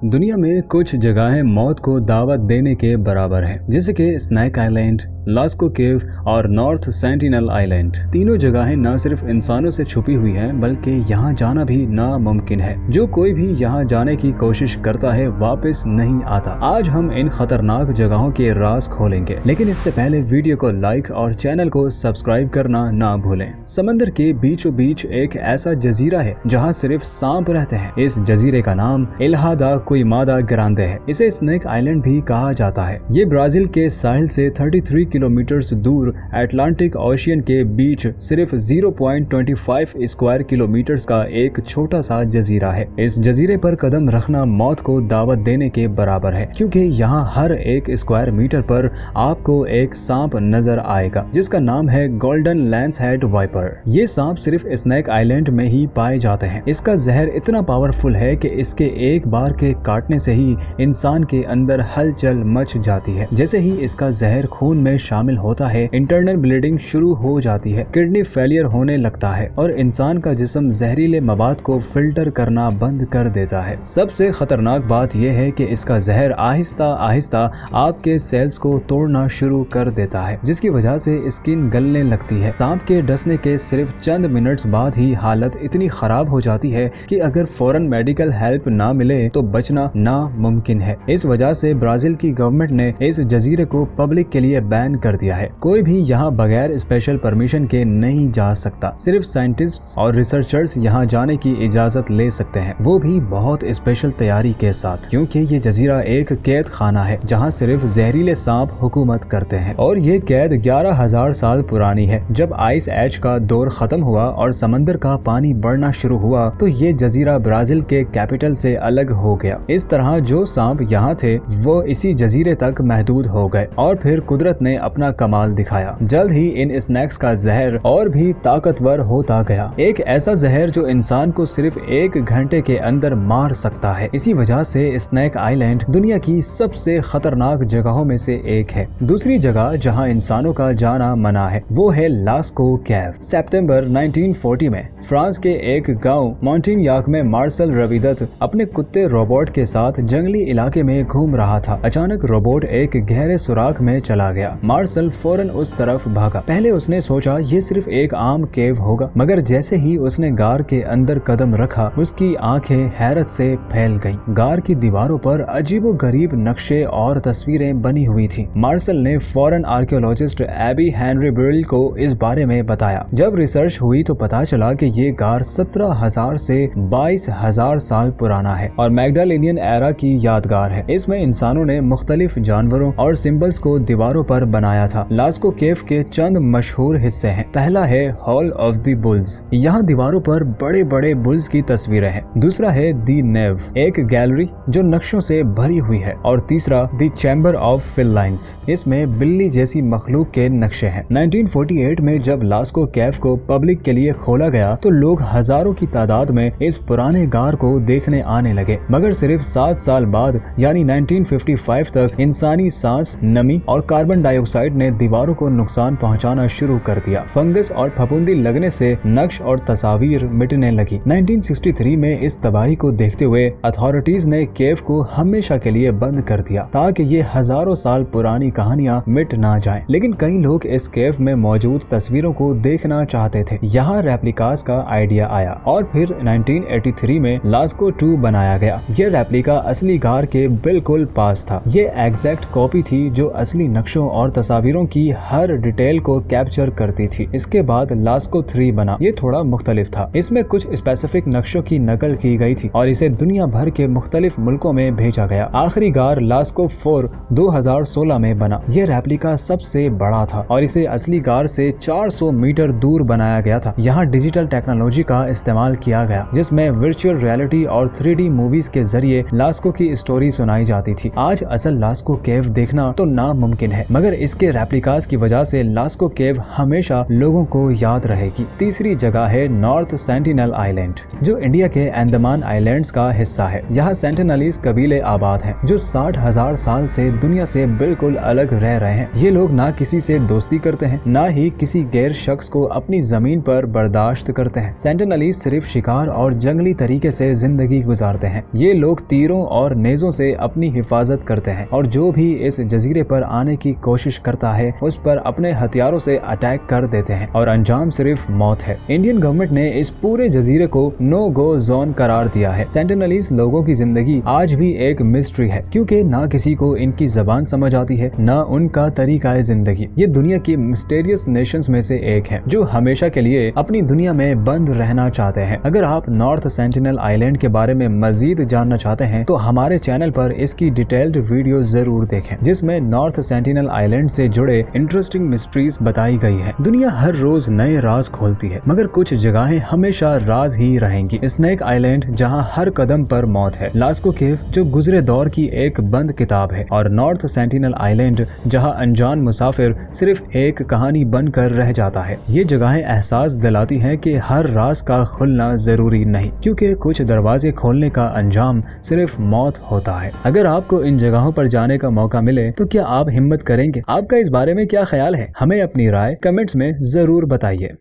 दुनिया में कुछ जगहें मौत को दावत देने के बराबर हैं, जैसे कि स्नैक आइलैंड, लास्को केव और नॉर्थ सेंटिनल आइलैंड। तीनों जगहें न सिर्फ इंसानों से छुपी हुई हैं, बल्कि यहाँ जाना भी नामुमकिन है। जो कोई भी यहाँ जाने की कोशिश करता है वापस नहीं आता। आज हम इन खतरनाक जगहों के राज खोलेंगे, लेकिन इससे पहले वीडियो को लाइक और चैनल को सब्सक्राइब करना ना भूलें। समंदर के बीचों बीच एक ऐसा जजीरा है जहाँ सिर्फ सांप रहते हैं। इस जजीरे का नाम इल्हा दा क्विमादा ग्रांडे है। इसे स्नेक आइलैंड भी कहा जाता है। ये ब्राजील के साहिल से 33 किलोमीटर दूर अटलांटिक ओशियन के बीच सिर्फ 0.25 स्क्वायर किलोमीटर का एक छोटा सा जजीरा है। इस जजीरे पर कदम रखना मौत को दावत देने के बराबर है, क्योंकि यहाँ हर एक स्क्वायर मीटर पर आपको एक सांप नजर आएगा जिसका नाम है गोल्डन लैंस हेड वाइपर। ये सांप सिर्फ स्नेक आइलैंड में ही पाए जाते हैं। इसका जहर इतना पावरफुल है कि इसके एक बार के काटने से ही इंसान के अंदर हलचल मच जाती है। जैसे ही इसका जहर खून में शामिल होता है, इंटरनल ब्लीडिंग शुरू हो जाती है, किडनी फेलियर होने लगता है और इंसान का जिस्म जहरीले मवाद को फिल्टर करना बंद कर देता है। सबसे खतरनाक बात यह है कि इसका जहर आहिस्ता आहिस्ता आपके सेल्स को तोड़ना शुरू कर देता है, जिसकी वजह से स्किन गलने लगती है। सांप के डसने के सिर्फ चंद मिनट्स बाद ही हालत इतनी खराब हो जाती है कि अगर फौरन मेडिकल हेल्प ना मिले तो बचना नामुमकिन है। इस वजह से ब्राजील की गवर्नमेंट ने इस जजीरे को पब्लिक के लिए बैन कर दिया है। कोई भी यहाँ बगैर स्पेशल परमिशन के नहीं जा सकता। सिर्फ साइंटिस्ट और रिसर्चर्स यहाँ जाने की इजाजत ले सकते हैं, वो भी बहुत स्पेशल तैयारी के साथ, क्योंकि ये जजीरा एक कैद खाना है जहाँ सिर्फ जहरीले सांप हुकूमत करते हैं। और ये कैद 11,000 साल पुरानी है। जब आइस एज का दौर खत्म हुआ और समंदर का पानी बढ़ना शुरू हुआ तो ये जजीरा ब्राजील के कैपिटल से अलग हो गया। इस तरह जो सांप यहाँ थे वो इसी जजीरे तक महदूद हो गए और फिर कुदरत ने अपना कमाल दिखाया। जल्द ही इन स्नैक्स का जहर और भी ताकतवर होता गया, एक ऐसा जहर जो इंसान को सिर्फ 1 घंटे के अंदर मार सकता है। इसी वजह से स्नैक आइलैंड दुनिया की सबसे खतरनाक जगहों में से एक है। दूसरी जगह जहां इंसानों का जाना मना है वो है लास्को केव। सितंबर 1940 में फ्रांस के एक गांव मॉन्टिन्याक में मार्सल रविदत्त अपने कुत्ते रोबोट के साथ जंगली इलाके में घूम रहा था। अचानक रोबोट एक गहरे सुराख में चला गया। मार्सल फौरन उस तरफ भागा। पहले उसने सोचा ये सिर्फ एक आम केव होगा, मगर जैसे ही उसने गार के अंदर कदम रखा उसकी आंखें हैरत से फैल गईं। गार की दीवारों पर अजीबोगरीब नक्शे और तस्वीरें बनी हुई थी। मार्सल ने फौरन आर्कियोलॉजिस्ट एबी हेनरी ब्रिल को इस बारे में बताया। जब रिसर्च हुई तो पता चला कि ये गार 17,000 से 22,000 साल पुराना है और मैग्डालेनियन एरा की यादगार है। इसमें इंसानों ने मुख्तलिफ जानवरों और सिंबल्स को दीवारों पर बनाया था। लास्को केव के चंद मशहूर हिस्से हैं। पहला है हॉल ऑफ द बुल्स। यहाँ दीवारों पर बड़े बड़े बुल्स की तस्वीरें हैं। दूसरा है दी नेव, एक गैलरी जो नक्शों से भरी हुई है। और तीसरा द चैम्बर ऑफ फिलाइंस, इसमें बिल्ली जैसी मखलूक के नक्शे हैं। 1948 में जब लास्को केव को पब्लिक के लिए खोला गया तो लोग हजारों की तादाद में इस पुराने गार को देखने आने लगे, मगर सिर्फ 7 साल बाद यानी 1955 तक इंसानी सांस, नमी और कार्बन डाइऑक्साइड ने दीवारों को नुकसान पहुंचाना शुरू कर दिया। फंगस और फफूंदी लगने से नक्श और तस्वीर मिटने लगी। 1963 में इस तबाही को देखते हुए अथॉरिटीज ने केव को हमेशा के लिए बंद कर दिया ताकि ये हजारों साल पुरानी कहानियां मिट ना जाएं। लेकिन कई लोग इस केव में मौजूद तस्वीरों को देखना चाहते थे। यहाँ रेप्लिकास का आइडिया आया और फिर 1983 में लास्को 2 बनाया गया। ये रेप्लिका असली गार के बिल्कुल पास था। ये एग्जैक्ट कॉपी थी जो असली नक्शों और तस्वीरों की हर डिटेल को कैप्चर करती थी। इसके बाद लास्को 3 बना। ये थोड़ा मुख्तलिफ था। इसमें कुछ स्पेसिफिक नक्शों की नकल की गई थी और इसे दुनिया भर के मुख्तलिफ मुल्कों में भेजा गया। आखिरी गार लास्को 4 2016 में बना। ये रेप्लिका सबसे बड़ा था और इसे असली गार से 400 मीटर दूर बनाया गया था। यहाँ डिजिटल टेक्नोलॉजी का इस्तेमाल किया गया, जिसमें वर्चुअल रियलिटी और 3D मूवीज के जरिए लास्को की स्टोरी सुनाई जाती थी। आज असल लास्को केव देखना तो नामुमकिन है, मगर इसके रेप्लिकास की वजह से लास्को केव हमेशा लोगों को याद रहेगी। तीसरी जगह है नॉर्थ सेंटिनल आइलैंड, जो इंडिया के अंडमान आइलैंड्स का हिस्सा है। यहाँ सेंटिनलीज कबीले आबाद हैं, जो 60,000 साल से दुनिया से बिल्कुल अलग रह रहे हैं। ये लोग ना किसी से दोस्ती करते हैं, ना ही किसी गैर शख्स को अपनी जमीन पर बर्दाश्त करते हैं। सेंटिनलीज सिर्फ शिकार और जंगली तरीके से जिंदगी गुजारते हैं। ये लोग तीरों और नेजों से अपनी हिफाजत करते हैं और जो भी इस जजीरे पर आने की कोशिश करता है उस पर अपने हथियारों से अटैक कर देते हैं और अंजाम सिर्फ मौत है। इंडियन गवर्नमेंट ने इस पूरे जजीरे को नो गो जोन करार दिया है। सेंटिनलीज लोगों की जिंदगी आज भी एक मिस्ट्री है, क्योंकि ना किसी को इनकी जबान समझ आती है, ना उनका तरीका है जिंदगी। ये दुनिया की मिस्टीरियस नेशंस में से एक है, जो हमेशा के लिए अपनी दुनिया में बंद रहना चाहते हैं। अगर आप नॉर्थ सेंटिनल आइलैंड के बारे में मजीद जानना चाहते हैं तो हमारे चैनल पर इसकी डिटेल्ड वीडियो जरूर देखें, जिसमें नॉर्थ सेंटिनल आइलैंड से जुड़े इंटरेस्टिंग मिस्ट्रीज बताई गई है। दुनिया हर रोज नए राज खोलती है, मगर कुछ जगहें हमेशा राज ही रहेंगी। स्नेक आइलैंड, जहां हर कदम पर मौत है, लास्को केव, जो गुजरे दौर की एक बंद किताब है, और नॉर्थ सेंटिनल आइलैंड, जहां अनजान मुसाफिर सिर्फ एक कहानी बनकर रह जाता है। ये जगहें एहसास दिलाती हैं कि हर राज का खुलना जरूरी नहीं, क्योंकि कुछ दरवाजे खोलने का अंजाम सिर्फ मौत होता है। अगर आपको इन जगहों पर जाने का मौका मिले तो क्या आप हिम्मत करेंगे? आपका इस बारे में क्या ख्याल है? हमें अपनी राय कमेंट्स में जरूर बताइए।